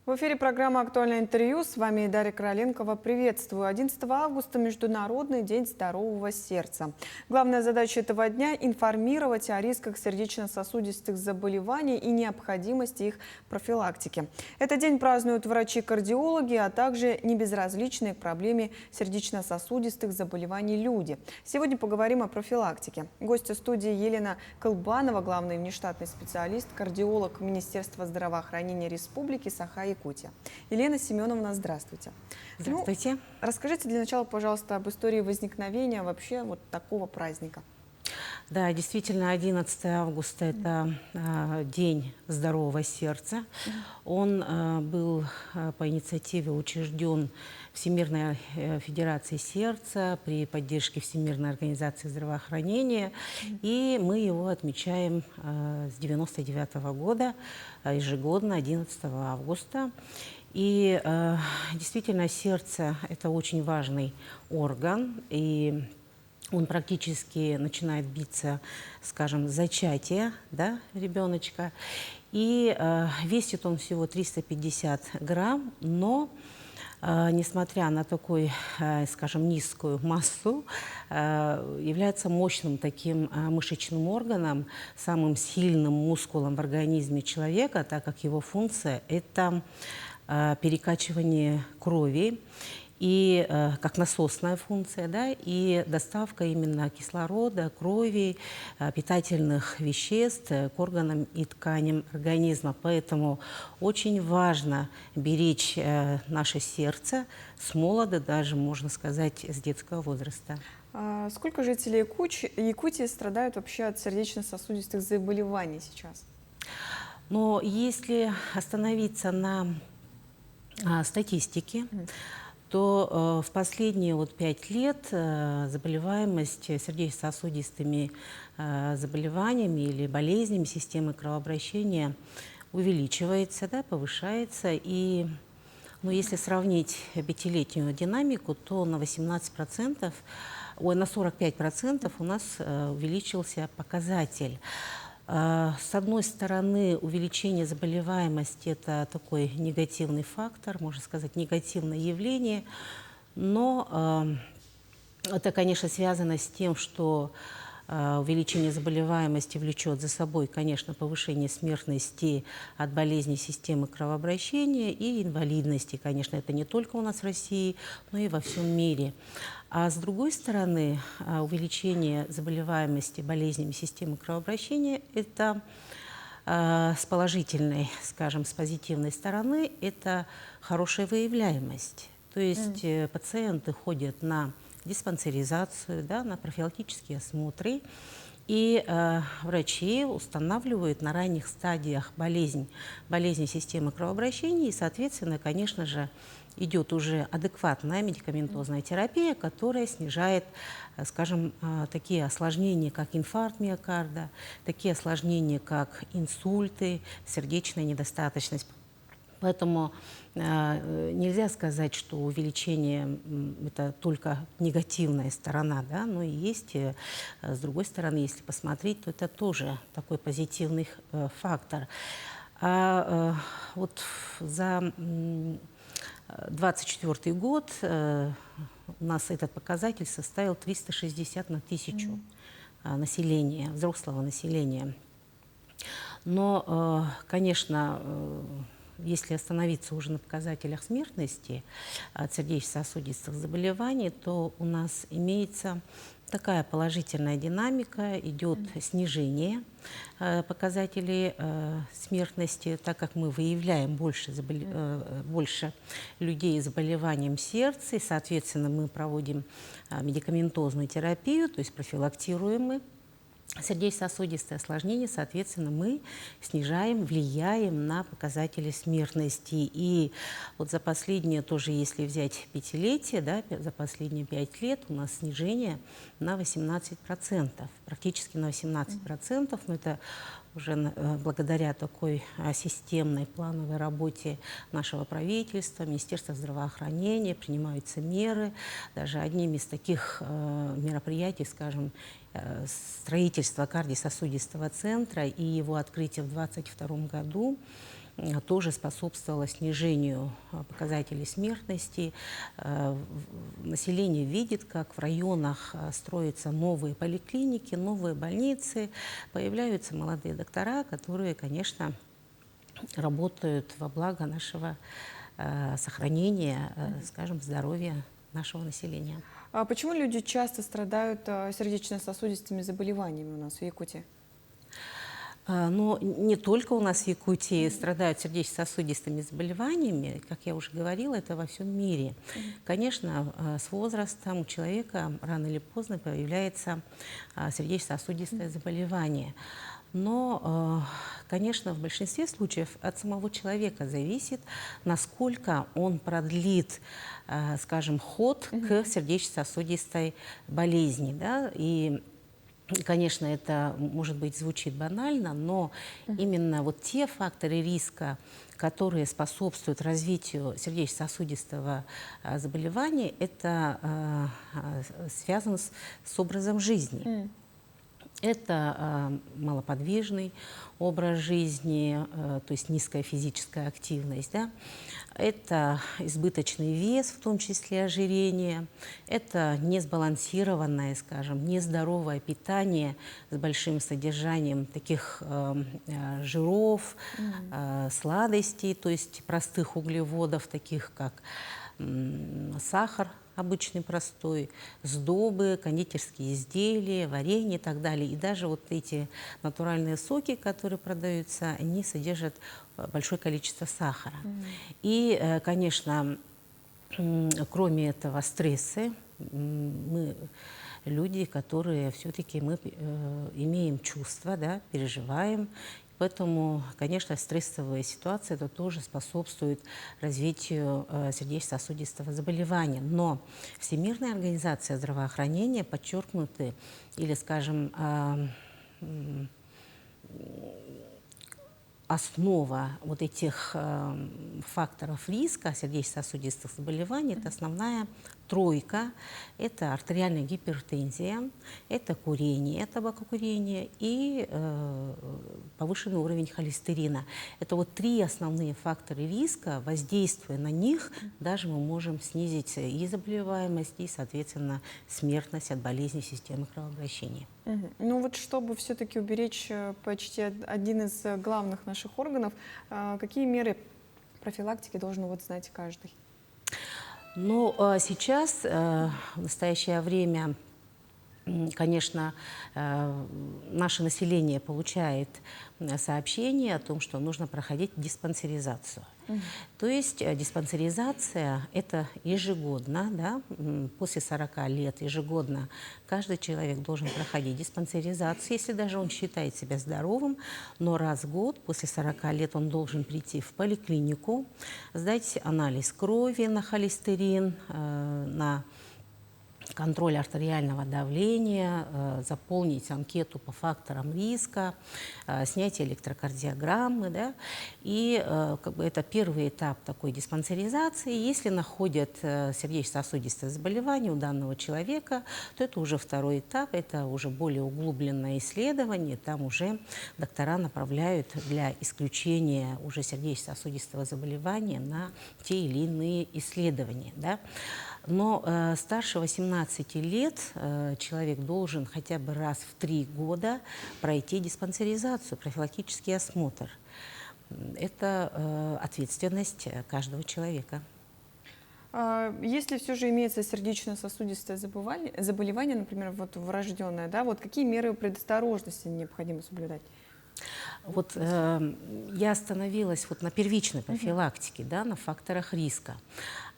В эфире программа «Актуальное интервью». С вами Дарья Короленкова. Приветствую. 11 августа – Международный день здорового сердца. Главная задача этого дня – информировать о рисках сердечно-сосудистых заболеваний и необходимости их профилактики. Этот день празднуют врачи-кардиологи, а также небезразличные к проблеме сердечно-сосудистых заболеваний люди. Сегодня поговорим о профилактике. Гостья студии Елена Колбанова, главный внештатный специалист, кардиолог Министерства здравоохранения Республики Саха-Якутия. Елена Семеновна, здравствуйте. Здравствуйте. Расскажите для начала, пожалуйста, об истории возникновения вообще вот такого праздника. Да, действительно, 11 августа – это День здорового сердца. Он был по инициативе учрежден Всемирной Федерацией сердца при поддержке Всемирной организации здравоохранения. И мы его отмечаем с 1999 года, ежегодно 11 августа. И действительно, сердце – это очень важный орган. И он практически начинает биться, скажем, с зачатия, да, ребеночка. И весит он всего 350 грамм, но несмотря на такую, скажем, низкую массу, является мощным таким мышечным органом, самым сильным мускулом в организме человека, так как его функция – это перекачивание крови, и как насосная функция, да, и доставка именно кислорода, крови, питательных веществ к органам и тканям организма. Поэтому очень важно беречь наше сердце с молода, даже, можно сказать, с детского возраста. Сколько жителей Якутии страдают вообще от сердечно-сосудистых заболеваний сейчас? Но если остановиться на статистике, то в последние 5 лет заболеваемость сердечно-сосудистыми заболеваниями или болезнями системы кровообращения увеличивается, да, повышается. И если сравнить пятилетнюю динамику, то на 18%, на 45% у нас увеличился показатель. С одной стороны, увеличение заболеваемости – это такой негативный фактор, можно сказать, негативное явление, но это, конечно, связано с тем, что увеличение заболеваемости влечет за собой, конечно, повышение смертности от болезней системы кровообращения и инвалидности. Конечно, это не только у нас в России, но и во всем мире. А с другой стороны, увеличение заболеваемости болезнями системы кровообращения – это с положительной, скажем, с позитивной стороны, это хорошая выявляемость. То есть пациенты ходят на диспансеризацию, да, на профилактические осмотры, и врачи устанавливают на ранних стадиях болезни системы кровообращения, и, соответственно, конечно же, идет уже адекватная медикаментозная терапия, которая снижает, скажем, такие осложнения, как инфаркт миокарда, такие осложнения, как инсульты, сердечная недостаточность. Поэтому нельзя сказать, что увеличение – это только негативная сторона, да? Но и есть, с другой стороны, если посмотреть, то это тоже такой позитивный фактор. Вот за 2024 год у нас этот показатель составил 360 на 1000 населения, взрослого населения. Но, конечно, если остановиться уже на показателях смертности от сердечно-сосудистых заболеваний, то у нас имеется такая положительная динамика, идет снижение показателей смертности, так как мы выявляем больше людей с заболеванием сердца, и, соответственно, мы проводим медикаментозную терапию, то есть профилактируем мы сердечно-сосудистые осложнения, соответственно, мы снижаем, влияем на показатели смертности. И вот за последние, тоже если взять пятилетие, да, за последние 5 лет у нас снижение на 18%, практически на 18%, но это уже благодаря такой системной плановой работе нашего правительства, Министерства здравоохранения принимаются меры. Даже одним из таких мероприятий, скажем, строительство кардиососудистого центра и его открытие в 2022 году тоже способствовало снижению показателей смертности. Население видит, как в районах строятся новые поликлиники, новые больницы, появляются молодые доктора, которые, конечно, работают во благо нашего сохранения, скажем, здоровья нашего населения. А почему люди часто страдают сердечно-сосудистыми заболеваниями у нас в Якутии? Но не только у нас в Якутии страдают сердечно-сосудистыми заболеваниями, как я уже говорила, это во всем мире. Конечно, с возрастом у человека рано или поздно появляется сердечно-сосудистое заболевание. Но, конечно, в большинстве случаев от самого человека зависит, насколько он продлит, скажем, ход к сердечно-сосудистой болезни. Да? И, конечно, это, может быть, звучит банально, но именно вот те факторы риска, которые способствуют развитию сердечно-сосудистого заболевания, это связано с образом жизни. Это малоподвижный образ жизни, то есть низкая физическая активность. Да? Это избыточный вес, в том числе ожирение. Это несбалансированное, скажем, нездоровое питание с большим содержанием таких жиров, сладостей, то есть простых углеводов, таких как сахар, обычный простой, сдобы, кондитерские изделия, варенье и так далее. И даже вот эти натуральные соки, которые продаются, они содержат большое количество сахара. И, конечно, кроме этого стрессы, мы люди, которые все-таки мы имеем чувства, да, переживаем. Поэтому, конечно, стрессовая ситуация это тоже способствует развитию сердечно-сосудистого заболевания. Но Всемирная организация здравоохранения подчеркнуты, или, скажем, основа вот этих факторов риска сердечно-сосудистых заболеваний – это основная тройка. Это артериальная гипертензия, это курение, табакокурение и повышенный уровень холестерина. Это вот три основные фактора риска. Воздействуя на них, даже мы можем снизить и заболеваемость, и, соответственно, смертность от болезней системы кровообращения. Ну вот чтобы все-таки уберечь почти один из главных наших органов, какие меры профилактики должен вот знать каждый? Ну, сейчас, в настоящее время, конечно, наше население получает сообщение о том, что нужно проходить диспансеризацию. То есть диспансеризация – это ежегодно, да, после 40 лет ежегодно каждый человек должен проходить диспансеризацию, если даже он считает себя здоровым, но раз в год после 40 лет он должен прийти в поликлинику, сдать анализ крови на холестерин, на контроль артериального давления, заполнить анкету по факторам риска, снятие электрокардиограммы. Да? И как бы это первый этап такой диспансеризации. Если находят сердечно-сосудистое заболевание у данного человека, то это уже второй этап, это уже более углубленное исследование. Там уже доктора направляют для исключения уже сердечно-сосудистого заболевания на те или иные исследования. Да? Но старше 18 лет человек должен хотя бы раз в 3 года пройти диспансеризацию, профилактический осмотр. Это ответственность каждого человека. Если все же имеется сердечно-сосудистое заболевание, например, вот врожденное, да, вот какие меры предосторожности необходимо соблюдать? Вот я остановилась вот на первичной профилактике, да, на факторах риска.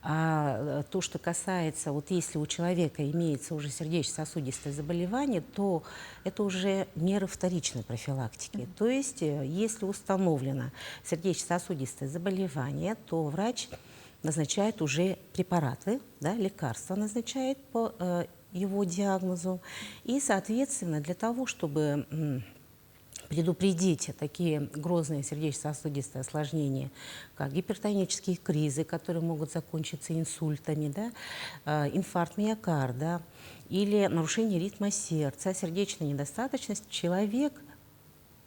А то, что касается, вот если у человека имеется уже сердечно-сосудистое заболевание, то это уже меры вторичной профилактики. То есть, если установлено сердечно-сосудистое заболевание, то врач назначает уже препараты, да, лекарства назначает по его диагнозу. И, соответственно, для того, чтобы предупредить такие грозные сердечно-сосудистые осложнения, как гипертонические кризы, которые могут закончиться инсультами, да, инфаркт миокарда или нарушение ритма сердца, сердечная недостаточность, человек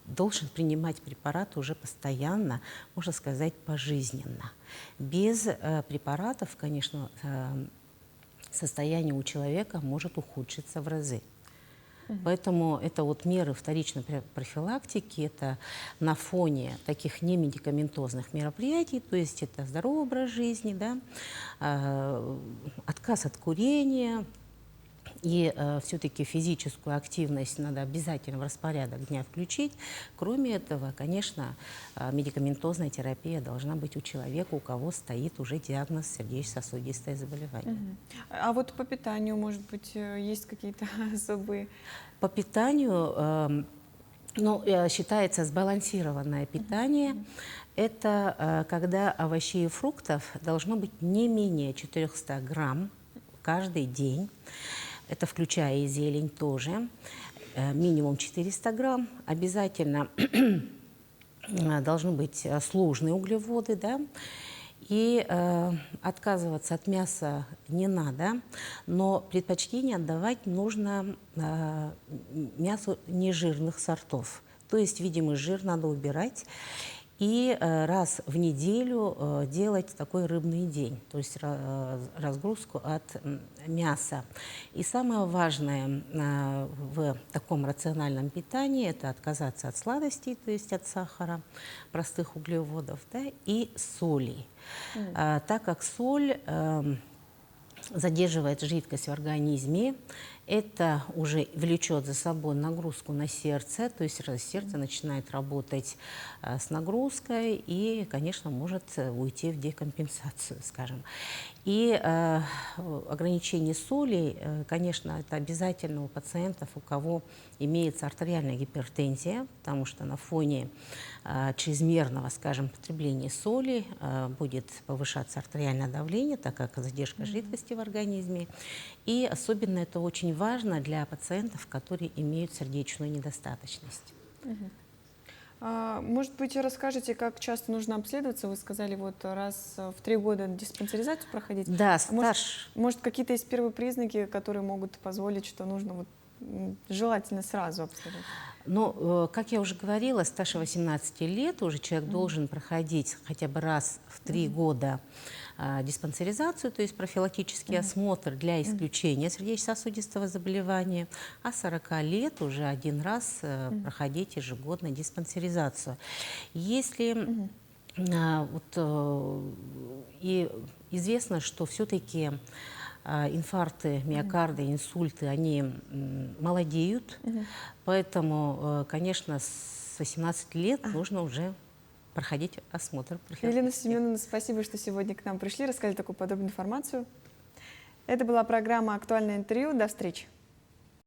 должен принимать препараты уже постоянно, можно сказать, пожизненно. Без препаратов, конечно, состояние у человека может ухудшиться в разы. Поэтому это вот меры вторичной профилактики, это на фоне таких немедикаментозных мероприятий, то есть это здоровый образ жизни, да, отказ от курения, и все-таки физическую активность надо обязательно в распорядок дня включить. Кроме этого, конечно, медикаментозная терапия должна быть у человека, у кого стоит уже диагноз сердечно-сосудистое заболевание. А вот по питанию, может быть, есть какие-то особые? По питанию, считается сбалансированное питание. Это когда овощей и фруктов должно быть не менее 400 грамм каждый день. Это включая и зелень тоже. Минимум 400 грамм. Обязательно должны быть сложные углеводы, да? И отказываться от мяса не надо, но предпочтение отдавать нужно мясу нежирных сортов. То есть видимый жир надо убирать. И раз в неделю делать такой рыбный день, то есть разгрузку от мяса. И самое важное в таком рациональном питании – это отказаться от сладостей, то есть от сахара, простых углеводов, да, и соли. Так как соль задерживает жидкость в организме, это уже влечет за собой нагрузку на сердце, то есть сердце начинает работать с нагрузкой и, конечно, может уйти в декомпенсацию, скажем. И ограничение соли, конечно, это обязательно у пациентов, у кого имеется артериальная гипертензия, потому что на фоне чрезмерного, скажем, потребления соли будет повышаться артериальное давление, так как задержка жидкости в организме. И особенно это очень важно для пациентов, которые имеют сердечную недостаточность. Может быть, расскажете, как часто нужно обследоваться? Вы сказали, вот раз в 3 года диспансеризацию проходить. Да, Может, какие-то есть первые признаки, которые могут позволить, что нужно вот, желательно сразу обследовать? Но, как я уже говорила, старше 18 лет уже человек должен проходить хотя бы раз в 3 года диспансеризацию, то есть профилактический осмотр для исключения сердечно-сосудистого заболевания, а 40 лет уже 1 раз проходить ежегодно диспансеризацию. Если и известно, что все-таки инфаркты миокарда, инсульты, они молодеют, поэтому, конечно, с 18 лет нужно уже проходить осмотр профилактический. Елена Семеновна, спасибо, что сегодня к нам пришли, рассказали такую подобную информацию. Это была программа «Актуальное интервью». До встречи.